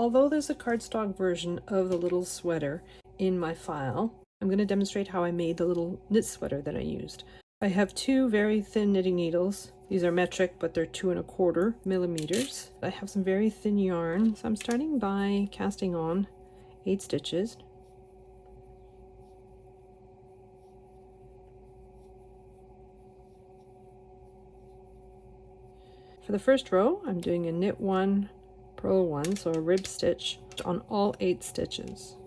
although there's a cardstock version of the little sweater in my file, I'm going to demonstrate how I made the little knit sweater that I used. I have two very thin knitting needles. These are metric, but they're 2¼ millimeters. I have some very thin yarn, so I'm starting by casting on 8 stitches. For the first row, I'm doing a knit 1, purl 1, so a rib stitch on all 8 stitches.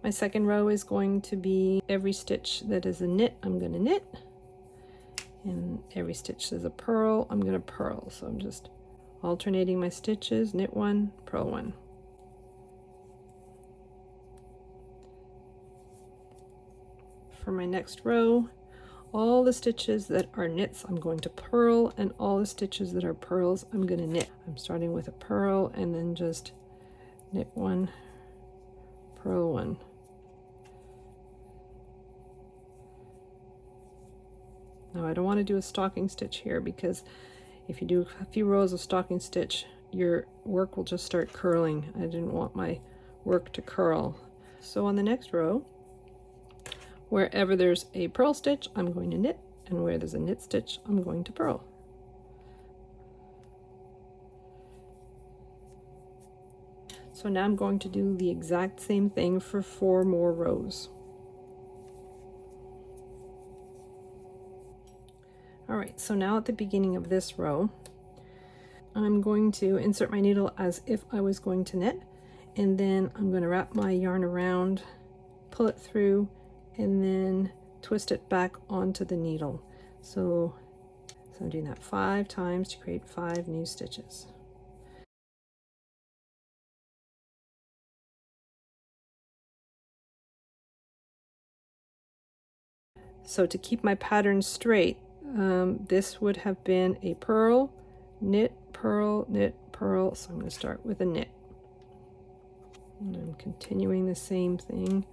My second row is going to be every stitch that is a knit, I'm going to knit. And every stitch is a purl, I'm going to purl. So I'm just alternating my stitches, knit 1, purl 1. For my next row, all the stitches that are knits I'm going to purl, and all the stitches that are purls I'm going to knit. I'm starting with a purl and then just knit 1, purl 1. Now I don't want to do a stocking stitch here, because if you do a few rows of stocking stitch, your work will just start curling. I didn't want my work to curl. So on the next row, wherever there's a purl stitch, I'm going to knit, and where there's a knit stitch, I'm going to purl. So now I'm going to do the exact same thing for 4 more rows. Alright, so now at the beginning of this row, I'm going to insert my needle as if I was going to knit, and then I'm going to wrap my yarn around, pull it through, and then twist it back onto the needle. So I'm doing that 5 times to create 5 new stitches. So to keep my pattern straight, this would have been a purl, knit, purl, knit, purl. So I'm going to start with a knit. And I'm continuing the same thing.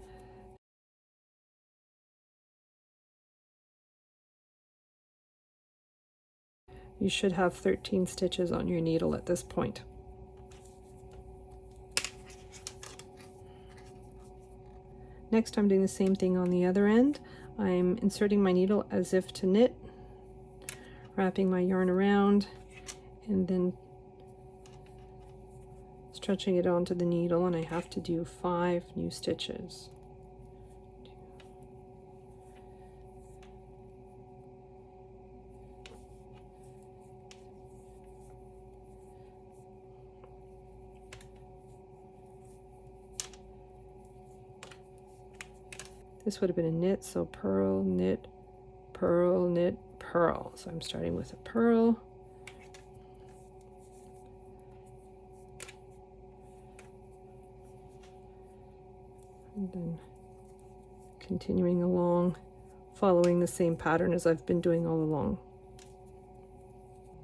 You should have 13 stitches on your needle at this point. Next, I'm doing the same thing on the other end. I'm inserting my needle as if to knit, wrapping my yarn around, and then stretching it onto the needle, and I have to do 5 new stitches. This would have been a knit, so purl, knit, purl, knit, purl. So I'm starting with a purl, and then continuing along, following the same pattern as I've been doing all along.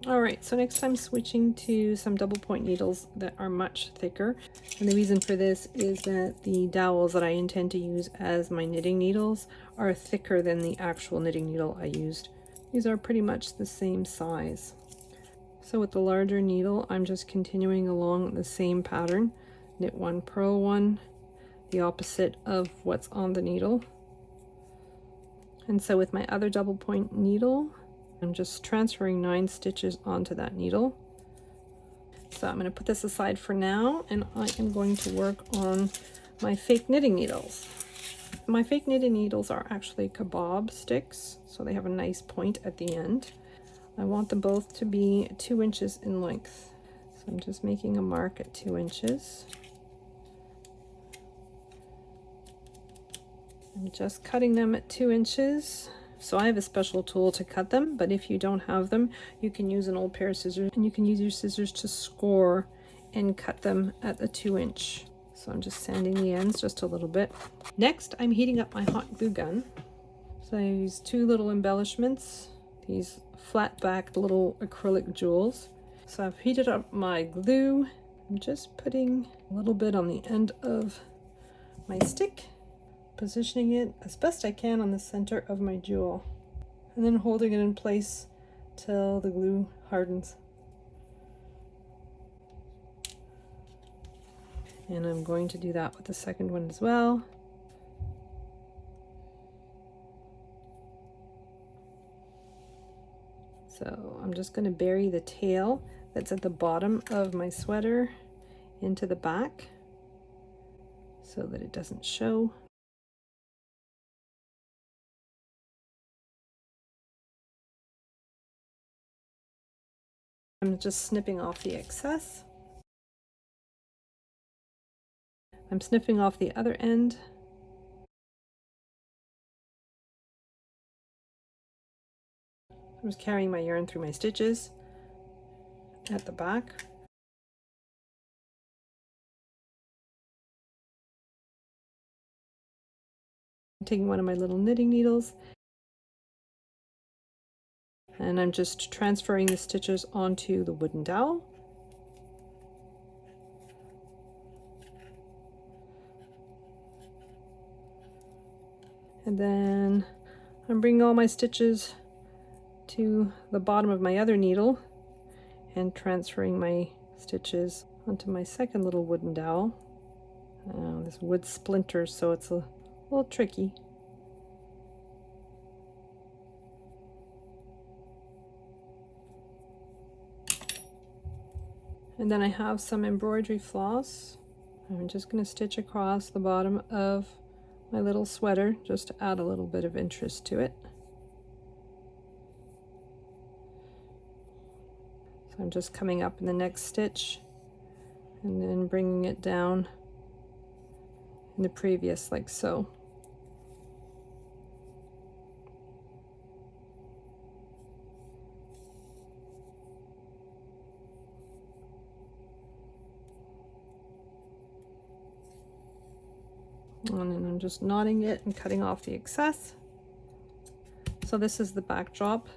Alright, so next I'm switching to some double point needles that are much thicker, and the reason for this is that the dowels that I intend to use as my knitting needles are thicker than the actual knitting needle I used. These are pretty much the same size. So with the larger needle, I'm just continuing along the same pattern, knit 1, purl 1, the opposite of what's on the needle. And so with my other double point needle, I'm just transferring 9 stitches onto that needle. So I'm going to put this aside for now, and I am going to work on my fake knitting needles. My fake knitting needles are actually kebab sticks, so they have a nice point at the end. I want them both to be 2 inches in length. So I'm just making a mark at 2 inches. I'm just cutting them at 2 inches. So I have a special tool to cut them, but if you don't have them, you can use an old pair of scissors, and you can use your scissors to score and cut them at a 2 inch. So I'm just sanding the ends just a little bit. Next, I'm heating up my hot glue gun. So I use 2 little embellishments, these flat back little acrylic jewels. So I've heated up my glue, I'm just putting a little bit on the end of my stick, positioning it as best I can on the center of my jewel, and then holding it in place till the glue hardens. And I'm going to do that with the second one as well. So I'm just going to bury the tail that's at the bottom of my sweater into the back so that it doesn't show. I'm just snipping off the excess. I'm snipping off the other end. I'm just carrying my yarn through my stitches at the back. I'm taking one of my little knitting needles and I'm just transferring the stitches onto the wooden dowel. And then I'm bringing all my stitches to the bottom of my other needle and transferring my stitches onto my second little wooden dowel. This wood splinters, so it's a little tricky. And then I have some embroidery floss. I'm just going to stitch across the bottom of my little sweater just to add a little bit of interest to it. So I'm just coming up in the next stitch and then bringing it down in the previous, like so. And then I'm just knotting it and cutting off the excess. So this is the backdrop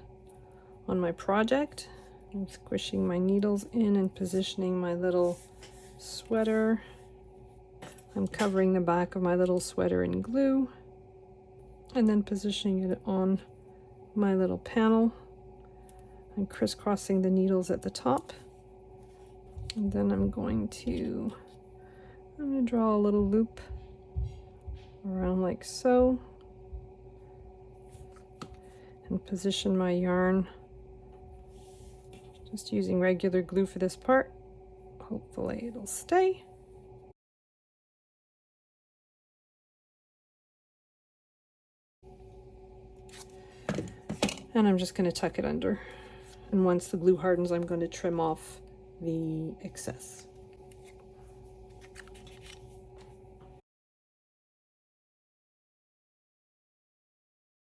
on my project. I'm squishing my needles in and positioning my little sweater. I'm covering the back of my little sweater in glue and then positioning it on my little panel. I'm crisscrossing the needles at the top. And then I'm going to draw a little loop around like so and position my yarn, just using regular glue for this part. Hopefully it'll stay. And I'm just going to tuck it under, and once the glue hardens I'm going to trim off the excess.